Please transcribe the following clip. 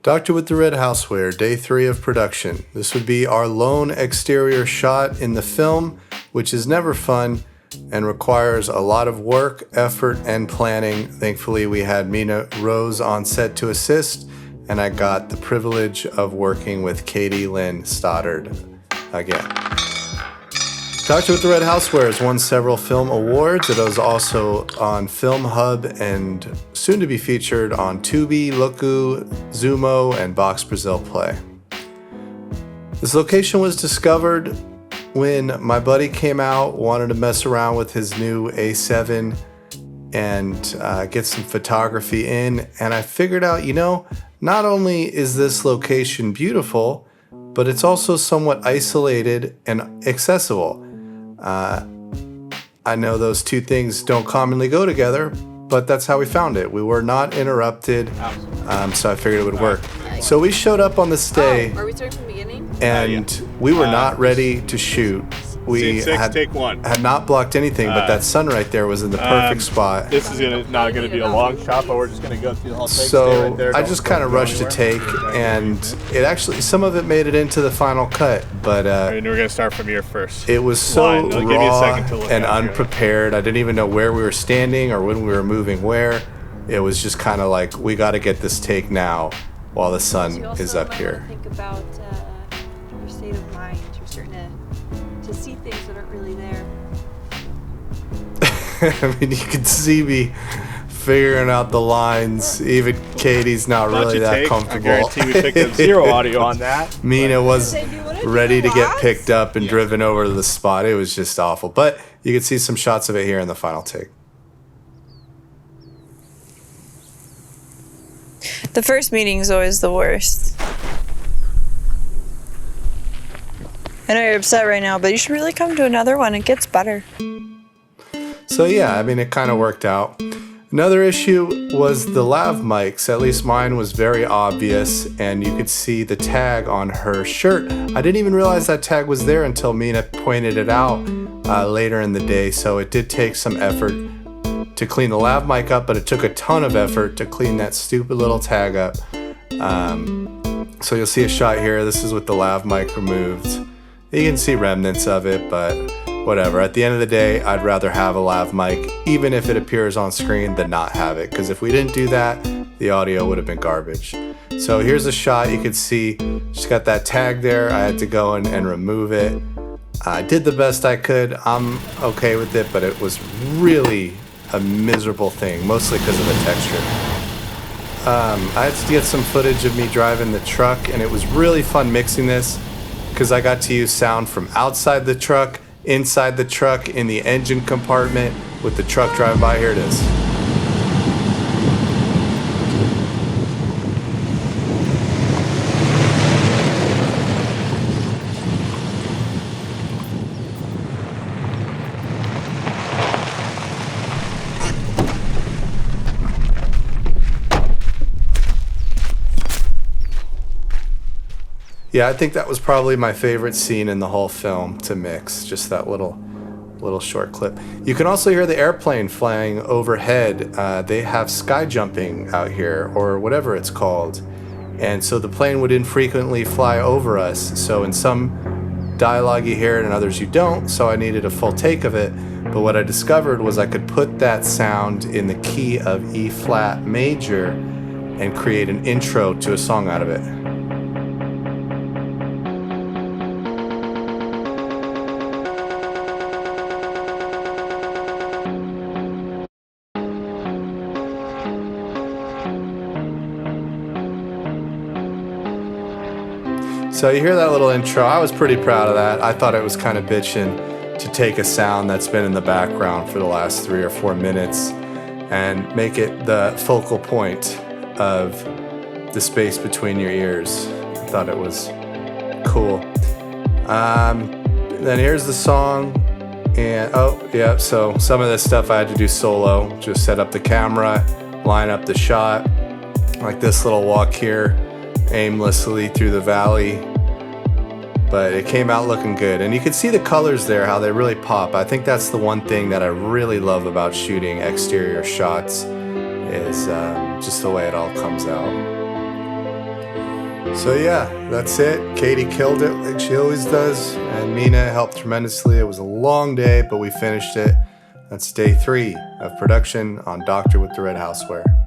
Doctor with the Red Houseware, day 3 of production. This would be our lone exterior shot in the film, which is never fun and requires a lot of work, effort, and planning. Thankfully, we had Mina Rose on set to assist, and I got the privilege of working with Katie Lynn Stoddard again. Doctor with the Red Houseware has won several film awards. It was also on Film Hub and soon to be featured on Tubi, Loku, Zumo, and Box Brazil Play. This location was discovered when my buddy came out, wanted to mess around with his new A7 and get some photography in. And I figured out, not only is this location beautiful, but it's also somewhat isolated and accessible. I know those two things don't commonly go together, but that's how we found it. We were not interrupted, so I figured it would work. So we showed up on this day, are we starting from the beginning? And we were not ready to shoot. We had not blocked anything, but that sun right there was in the perfect spot. This is not going to be a long shot, but we're just going to go through the whole take. So right there. I just kind of rushed to take, and it actually, some of it made it into the final cut, but we're going to start from here first. It was so raw and unprepared. I didn't even know where we were standing or when we were moving where. It was just kind of like, we got to get this take now while the sun is up here. Think about your state of mind. You're starting to see things that aren't really there. I mean, you can see me figuring out the lines. Even Katie's not really that comfortable. I guarantee we picked up zero audio on that. Mina was ready to get picked up and driven over to the spot. It was just awful. But you can see some shots of it here in the final take. The first meeting is always the worst. I know you're upset right now, but you should really come to another one. It gets better. So yeah, I mean, it kind of worked out. Another issue was the lav mics. At least mine was very obvious, and you could see the tag on her shirt. I didn't even realize that tag was there until Mina pointed it out later in the day, so it did take some effort to clean the lav mic up, but it took a ton of effort to clean that stupid little tag up. So you'll see a shot here. This is with the lav mic removed. You can see remnants of it, but whatever. At the end of the day, I'd rather have a lav mic, even if it appears on screen, than not have it. Because if we didn't do that, the audio would have been garbage. So here's a shot. You can see she's got that tag there. I had to go in and remove it. I did the best I could. I'm okay with it, but it was really a miserable thing, mostly because of the texture. I had to get some footage of me driving the truck, and it was really fun mixing this because I got to use sound from outside the truck, inside the truck, in the engine compartment with the truck driving by. Here it is. Yeah, I think that was probably my favorite scene in the whole film to mix, just that little short clip. You can also hear the airplane flying overhead. They have sky jumping out here, or whatever it's called. And so the plane would infrequently fly over us. So in some dialogue you hear it and others you don't, so I needed a full take of it. But what I discovered was I could put that sound in the key of E flat major and create an intro to a song out of it. So you hear that little intro. I was pretty proud of that. I thought it was kind of bitchin' to take a sound that's been in the background for the last 3 or 4 minutes and make it the focal point of the space between your ears. I thought it was cool. Then here's the song. And so some of this stuff I had to do solo. Just set up the camera, line up the shot, like this little walk here, aimlessly through the valley. But it came out looking good. And you can see the colors there, how they really pop. I think that's the one thing that I really love about shooting exterior shots is just the way it all comes out. So yeah, that's it. Katie killed it like she always does, and Mina helped tremendously. It was a long day, but we finished it. That's day 3 of production on Doctor with the Red Houseware.